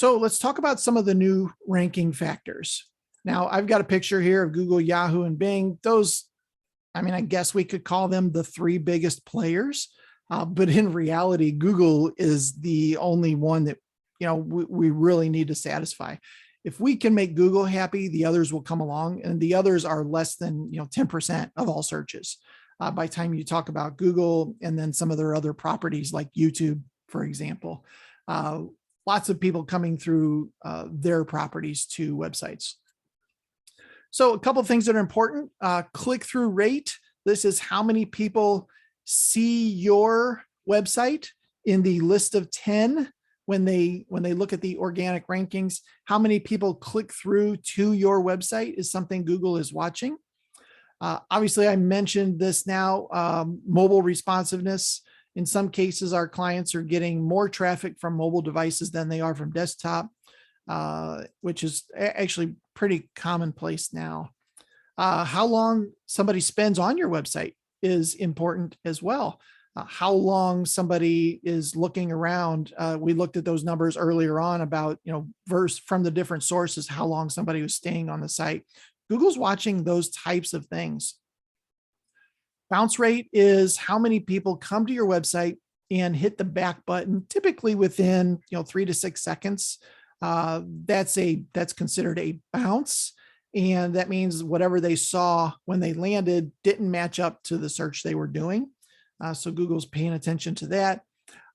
So let's talk about some of the new ranking factors. Now, I've got a picture here of Google, Yahoo, and Bing. Those, I mean, I guess we could call them the three biggest players, but in reality, Google is the only one that, we really need to satisfy. If we can make Google happy, the others will come along, and the others are less than 10% of all searches. By the time you talk about Google and then some of their other properties like YouTube, for example, lots of people coming through their properties to websites. So a couple of things that are important, click-through rate. This is how many people see your website in the list of 10 when they look at the organic rankings. How many people click through to your website is something Google is watching. Obviously, I mentioned this now, mobile responsiveness. In some cases, our clients are getting more traffic from mobile devices than they are from desktop, which is actually pretty commonplace now. How long somebody spends on your website is important as well. How long somebody is looking around. We looked at those numbers earlier on about, from the different sources, how long somebody was staying on the site. Google's watching those types of things. Bounce rate is how many people come to your website and hit the back button, typically within 3 to 6 seconds. That's considered a bounce. And that means whatever they saw when they landed didn't match up to the search they were doing. So Google's paying attention to that.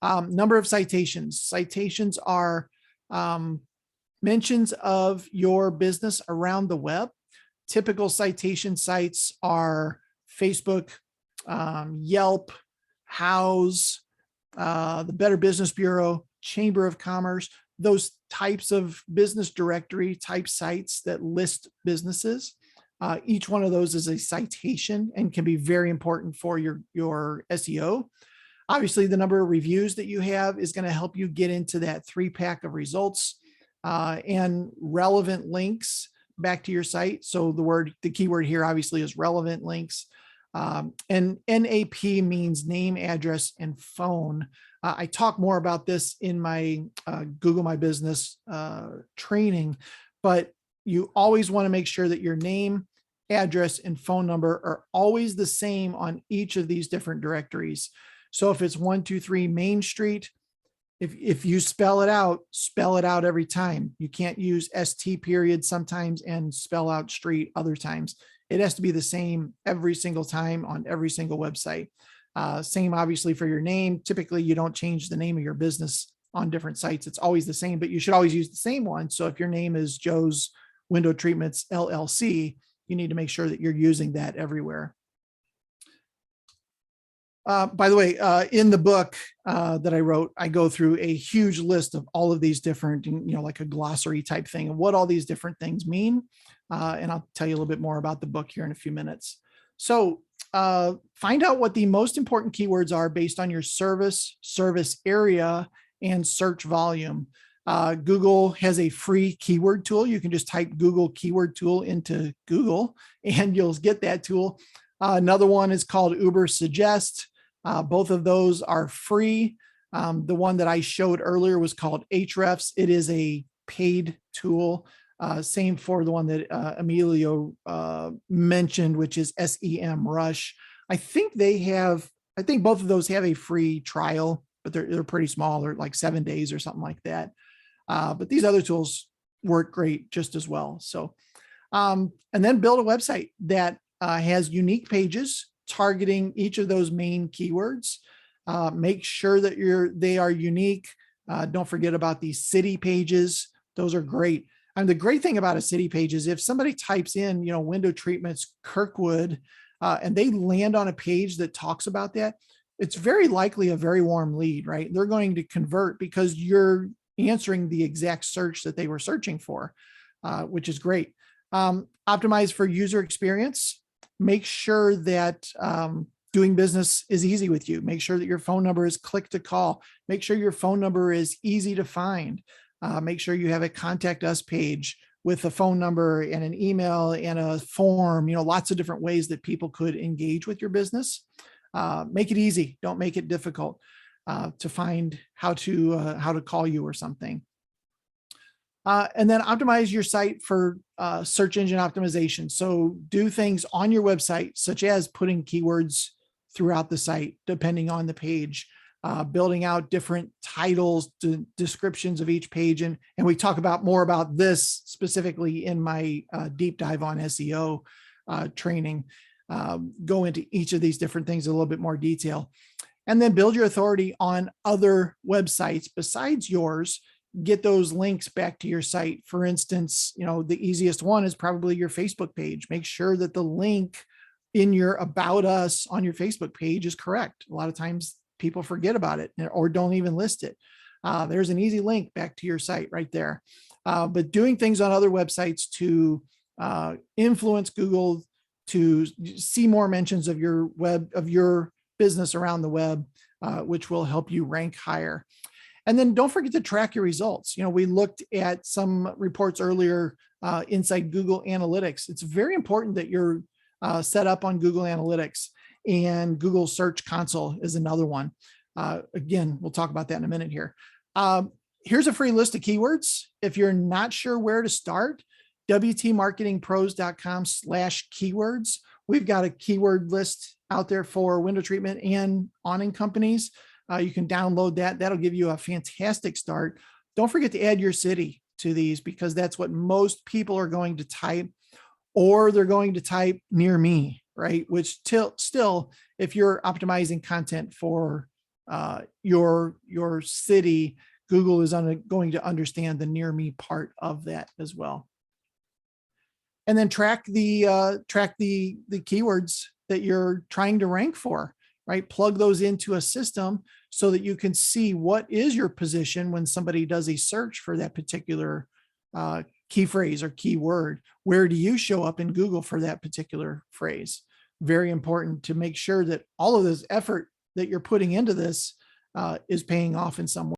Number of citations. Citations are mentions of your business around the web. Typical citation sites are Facebook, Yelp, Houzz, the Better Business Bureau, Chamber of Commerce, those types of business directory type sites that list businesses. Each one of those is a citation and can be very important for your SEO. Obviously, the number of reviews that you have is going to help you get into that 3-pack of results and relevant links back to your site. So the keyword here obviously is relevant links. And NAP means name, address, and phone. I talk more about this in my Google My Business training, but you always want to make sure that your name, address, and phone number are always the same on each of these different directories. So if it's 123 Main Street, if you spell it out every time. You can't use ST period sometimes and spell out street other times. It has to be the same every single time on every single website. Same obviously for your name. Typically, you don't change the name of your business on different sites. It's always the same, but you should always use the same one. So if your name is Joe's Window Treatments LLC, you need to make sure that you're using that everywhere. By the way, in the book that I wrote, I go through a huge list of all of these different, like a glossary type thing and what all these different things mean. And I'll tell you a little bit more about the book here in a few minutes. So find out what the most important keywords are based on your service area, and search volume. Google has a free keyword tool. You can just type Google keyword tool into Google and you'll get that tool. Another one is called Uber Suggest. Both of those are free. The one that I showed earlier was called Ahrefs. It is a paid tool. Same for the one that Emilio mentioned, which is SEMrush. I think both of those have a free trial, but they're pretty small. They're like 7 days or something like that. But these other tools work great just as well. So, and then build a website that has unique pages targeting each of those main keywords. Make sure that they are unique. Don't forget about the city pages. Those are great. And the great thing about a city page is if somebody types in, window treatments, Kirkwood, and they land on a page that talks about that, it's very likely a very warm lead, right? They're going to convert because you're answering the exact search that they were searching for, which is great. Optimize for user experience. Make sure that doing business is easy with you. Make sure that your phone number is click to call. Make sure your phone number is easy to find. Make sure you have a contact us page with a phone number and an email and a form, lots of different ways that people could engage with your business. Make it easy. Don't make it difficult to find how to call you or something. And then optimize your site for search engine optimization. So do things on your website, such as putting keywords throughout the site, depending on the page, building out different titles, descriptions of each page. And we talk about more about this specifically in my deep dive on SEO training. Go into each of these different things in a little bit more detail. And then build your authority on other websites besides yours. Get those links back to your site. For instance, the easiest one is probably your Facebook page. Make sure that the link in your About Us on your Facebook page is correct. A lot of times people forget about it or don't even list it. There's an easy link back to your site right there. But doing things on other websites to influence Google to see more mentions of your business around the web, which will help you rank higher. And then don't forget to track your results. We looked at some reports earlier inside Google Analytics. It's very important that you're set up on Google Analytics, and Google Search Console is another one. Again, we'll talk about that in a minute here. Here's a free list of keywords. If you're not sure where to start, wtmarketingpros.com/keywords. We've got a keyword list out there for window treatment and awning companies. You can download that. That'll give you a fantastic start. Don't forget to add your city to these, because that's what most people are going to type, or they're going to type near me, right? Which still, if you're optimizing content for your city, Google is going to understand the near me part of that as well. And then track the keywords that you're trying to rank for, right? Plug those into a system so that you can see what is your position when somebody does a search for that particular key phrase or keyword. Where do you show up in Google for that particular phrase? Very important to make sure that all of this effort that you're putting into this is paying off in some way.